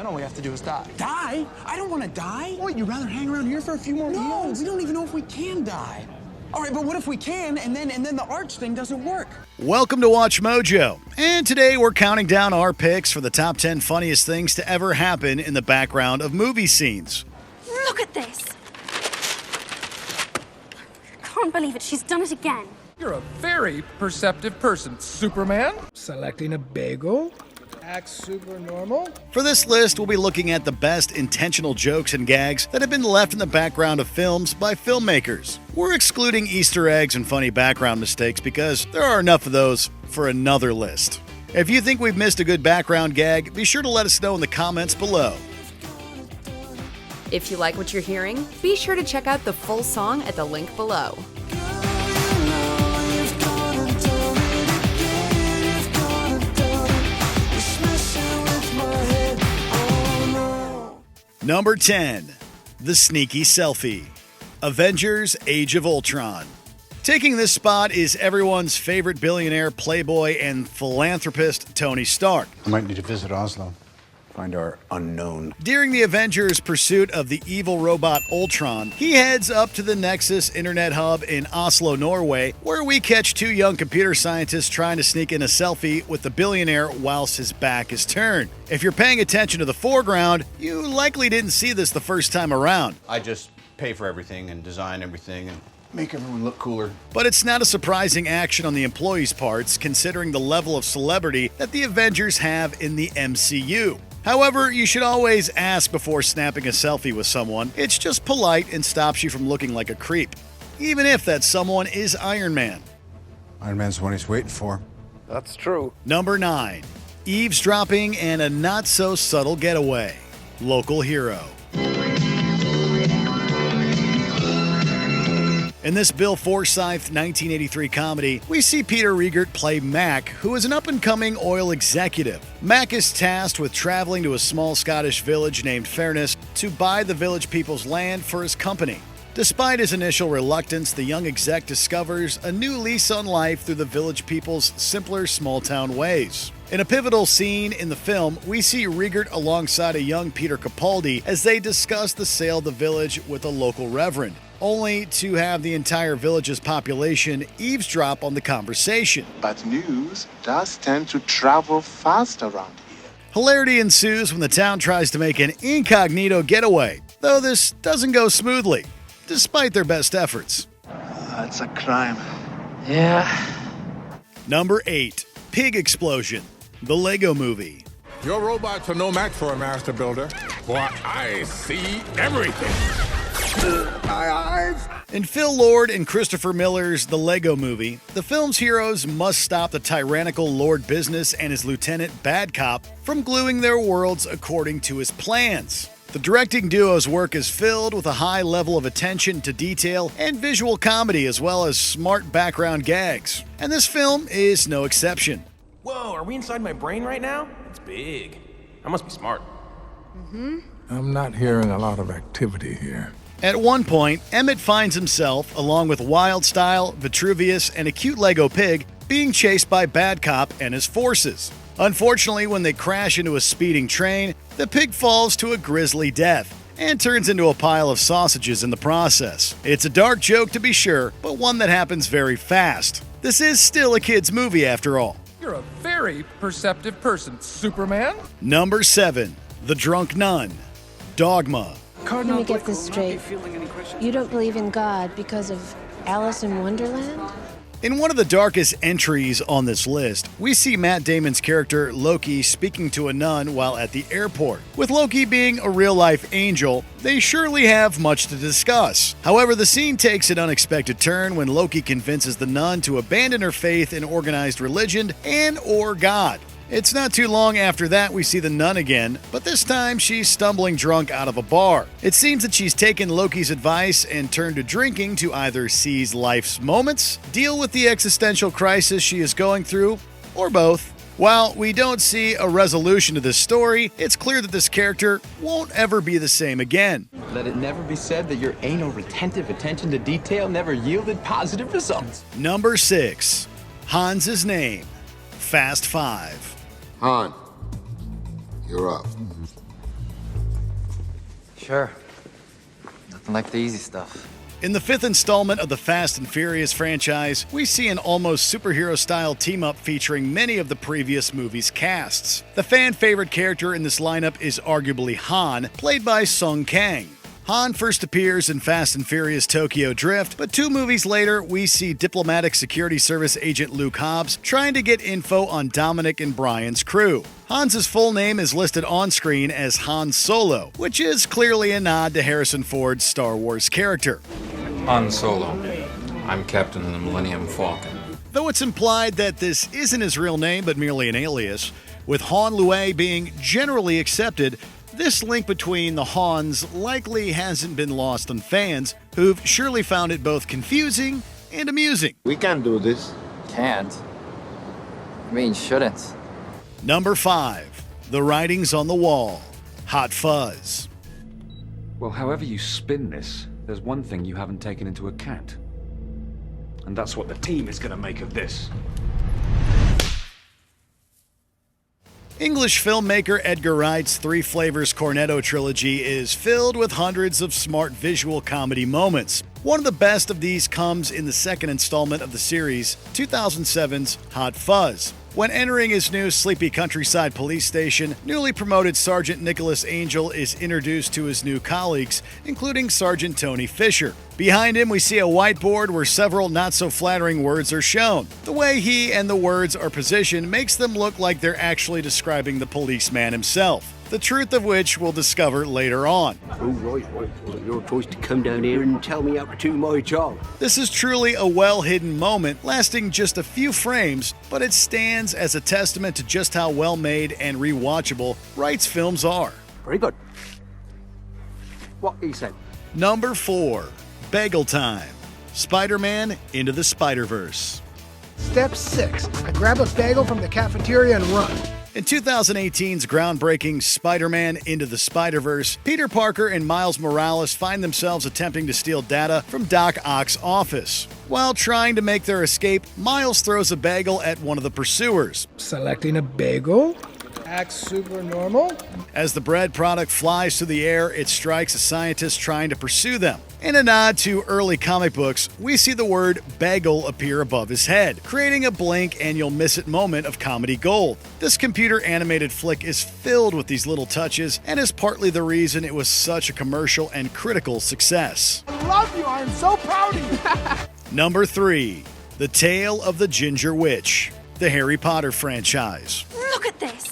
Then all we have to do is die. Die? I don't want to die. What, you'd rather hang around here for a few more No, years? we don't even know if we can die. All right, but what if we can, and then the arch thing doesn't work? Welcome to Watch Mojo, and today we're counting down our picks for the top 10 funniest things to ever happen in the background of movie scenes. Look at this. I can't believe it. She's done it again. You're a very perceptive person, Superman. Selecting a bagel. Acts super normal. For this list, we'll be looking at the best intentional jokes and gags that have been left in the background of films by filmmakers. We're excluding Easter eggs and funny background mistakes because there are enough of those for another list. If you think we've missed a good background gag, be sure to let us know in the comments below. If you like what you're hearing, be sure to check out the full song at the link below. Number 10. The Sneaky Selfie. Avengers: Age of Ultron. Taking this spot is everyone's favorite billionaire, playboy, and philanthropist, Tony Stark. I might need to visit Oslo. Find our unknown. During the Avengers' pursuit of the evil robot Ultron, he heads up to the Nexus internet hub in Oslo, Norway, where we catch two young computer scientists trying to sneak in a selfie with the billionaire whilst his back is turned. If you're paying attention to the foreground, you likely didn't see this the first time around. I just pay for everything and design everything and make everyone look cooler. But it's not a surprising action on the employees' parts, considering the level of celebrity that the Avengers have in the MCU. However, you should always ask before snapping a selfie with someone. It's just polite and stops you from looking like a creep, even if that someone is Iron Man. Iron Man's the one he's waiting for. That's true. Number 9. Eavesdropping and a not-so-subtle getaway. Local hero. In this Bill Forsyth 1983 comedy, we see Peter Riegert play Mac, who is an up-and-coming oil executive. Mac is tasked with traveling to a small Scottish village named Fairness to buy the village people's land for his company. Despite his initial reluctance, the young exec discovers a new lease on life through the village people's simpler small-town ways. In a pivotal scene in the film, we see Riegert alongside a young Peter Capaldi as they discuss the sale of the village with a local reverend, only to have the entire village's population eavesdrop on the conversation. But news does tend to travel fast around here. Hilarity ensues when the town tries to make an incognito getaway, though this doesn't go smoothly, despite their best efforts. It's a crime. Yeah. Number 8. Pig Explosion. The Lego Movie. Your robots are no match for a master builder. Boy, I see everything. My eyes. In Phil Lord and Christopher Miller's The Lego Movie, the film's heroes must stop the tyrannical Lord Business and his lieutenant Bad Cop from gluing their worlds according to his plans. The directing duo's work is filled with a high level of attention to detail and visual comedy, as well as smart background gags. And this film is no exception. Whoa, are we inside my brain right now? It's big. I must be smart. I'm not hearing a lot of activity here. At one point, Emmett finds himself, along with Wildstyle, Vitruvius, and a cute Lego pig, being chased by Bad Cop and his forces. Unfortunately, when they crash into a speeding train, the pig falls to a grisly death and turns into a pile of sausages in the process. It's a dark joke to be sure, but one that happens very fast. This is still a kid's movie after all. You're a very perceptive person, Superman. Number 7. The Drunk Nun. Dogma. Let me get this straight. You don't believe in God because of Alice in Wonderland? In one of the darkest entries on this list, we see Matt Damon's character Loki speaking to a nun while at the airport. With Loki being a real-life angel, they surely have much to discuss. However, the scene takes an unexpected turn when Loki convinces the nun to abandon her faith in organized religion and/or God. It's not too long after that we see the nun again, but this time she's stumbling drunk out of a bar. It seems that she's taken Loki's advice and turned to drinking to either seize life's moments, deal with the existential crisis she is going through, or both. While we don't see a resolution to this story, it's clear that this character won't ever be the same again. Let it never be said that your anal retentive attention to detail never yielded positive results. Number 6. Hans's Name. Fast 5. Han, you're up. Sure. Nothing like the easy stuff. In the fifth installment of the Fast and Furious franchise, we see an almost superhero-style team-up featuring many of the previous movies' casts. The fan-favorite character in this lineup is arguably Han, played by Sung Kang. Han first appears in Fast and Furious Tokyo Drift, but 2 movies later, we see diplomatic security service agent Luke Hobbs trying to get info on Dominic and Brian's crew. Hans' full name is listed on screen as Han Solo, which is clearly a nod to Harrison Ford's Star Wars character. Han Solo. I'm captain of the Millennium Falcon. Though it's implied that this isn't his real name but merely an alias, with Han Lue being generally accepted, this link between the Hans likely hasn't been lost on fans, who've surely found it both confusing and amusing. We can do this. Can't. I mean, shouldn't. Number 5. The Writings on the Wall. Hot Fuzz. Well, however you spin this, there's one thing you haven't taken into account. And that's what the team is going to make of this. English filmmaker Edgar Wright's Three Flavors Cornetto trilogy is filled with hundreds of smart visual comedy moments. One of the best of these comes in the second installment of the series, 2007's Hot Fuzz. When entering his new sleepy countryside police station, newly promoted Sergeant Nicholas Angel is introduced to his new colleagues, including Sergeant Tony Fisher. Behind him, we see a whiteboard where several not-so-flattering words are shown. The way he and the words are positioned makes them look like they're actually describing the policeman himself, the truth of which we'll discover later on. Oh, right. Well, your choice to come down here and tell me how to do my job. This is truly a well-hidden moment, lasting just a few frames, but it stands as a testament to just how well-made and rewatchable Wright's films are. Very good. What he said. Number 4. Bagel Time. Spider-Man Into the Spider-Verse. Step 6. I grab a bagel from the cafeteria and run. In 2018's groundbreaking Spider-Man Into the Spider-Verse, Peter Parker and Miles Morales find themselves attempting to steal data from Doc Ock's office. While trying to make their escape, Miles throws a bagel at one of the pursuers. Selecting a bagel. Act super normal. As the bread product flies through the air, it strikes a scientist trying to pursue them. In a nod to early comic books, we see the word bagel appear above his head, creating a blink and you'll miss it moment of comedy gold. This computer animated flick is filled with these little touches and is partly the reason it was such a commercial and critical success. I love you. I am so proud of you. Number 3. The Tale of the Ginger Witch. The Harry Potter franchise. Look at this.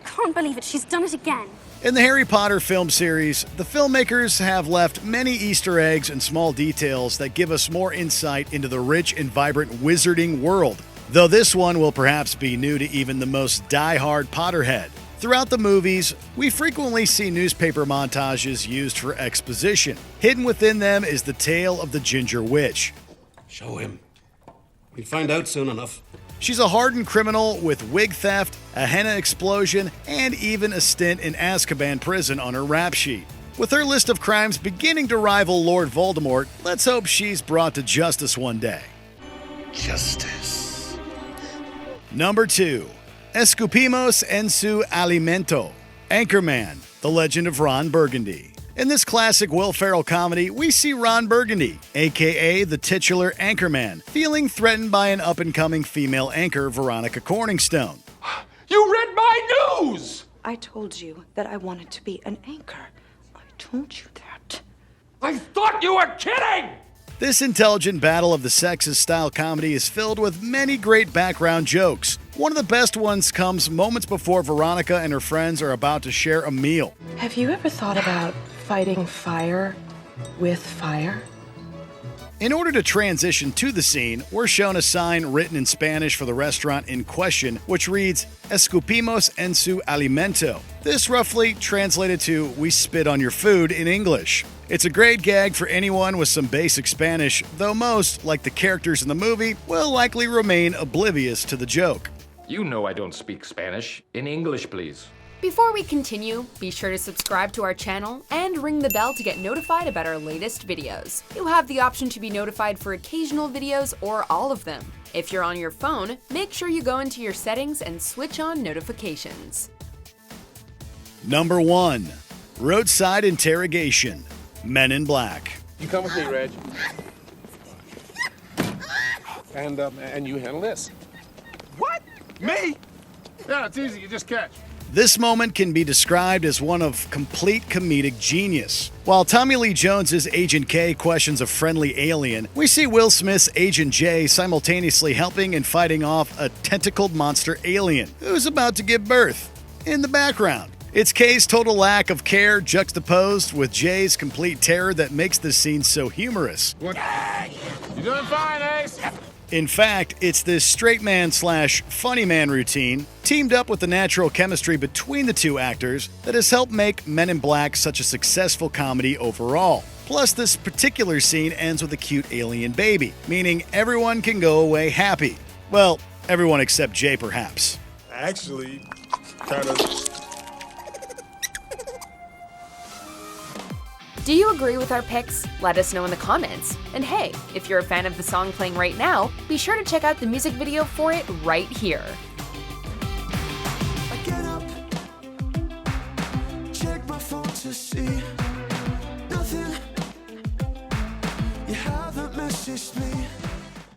Can't believe it. She's done it again. In the Harry Potter film series, the filmmakers have left many Easter eggs and small details that give us more insight into the rich and vibrant wizarding world, though this one will perhaps be new to even the most die-hard Potterhead. Throughout the movies, we frequently see newspaper montages used for exposition. Hidden within them is the tale of the Ginger Witch. Show him. We'll find out soon enough. She's a hardened criminal with wig theft, a henna explosion, and even a stint in Azkaban prison on her rap sheet. With her list of crimes beginning to rival Lord Voldemort, let's hope she's brought to justice one day. Justice. Number 2. Escupimos en su alimento. Anchorman, The Legend of Ron Burgundy. In this classic Will Ferrell comedy, we see Ron Burgundy, aka the titular Anchorman, feeling threatened by an up-and-coming female anchor, Veronica Corningstone. You read my news! I told you that I wanted to be an anchor. I told you that. I thought you were kidding! This intelligent battle of the sexes style comedy is filled with many great background jokes. One of the best ones comes moments before Veronica and her friends are about to share a meal. Have you ever thought about fighting fire with fire? In order to transition to the scene, we're shown a sign written in Spanish for the restaurant in question, which reads, Escupimos en su alimento. This roughly translated to, we spit on your food in English. It's a great gag for anyone with some basic Spanish, though most, like the characters in the movie, will likely remain oblivious to the joke. You know I don't speak Spanish. In English, please. Before we continue, be sure to subscribe to our channel and ring the bell to get notified about our latest videos. You have the option to be notified for occasional videos or all of them. If you're on your phone, make sure you go into your settings and switch on notifications. Number 1. Roadside Interrogation. Men in Black. You come with me, Reg. And you handle this. What? Me? Yeah, it's easy. You just catch. This moment can be described as one of complete comedic genius. While Tommy Lee Jones's Agent K questions a friendly alien, we see Will Smith's Agent J simultaneously helping and fighting off a tentacled monster alien who's about to give birth in the background. It's K's total lack of care juxtaposed with J's complete terror that makes this scene so humorous. What? You doing fine, Ace? In fact, it's this straight man / funny man routine, teamed up with the natural chemistry between the two actors, that has helped make Men in Black such a successful comedy overall. Plus, this particular scene ends with a cute alien baby, meaning everyone can go away happy. Well, everyone except Jay, perhaps. Actually, kind of. Do you agree with our picks? Let us know in the comments. And hey, if you're a fan of the song playing right now, be sure to check out the music video for it right here. I get up, check my phone to see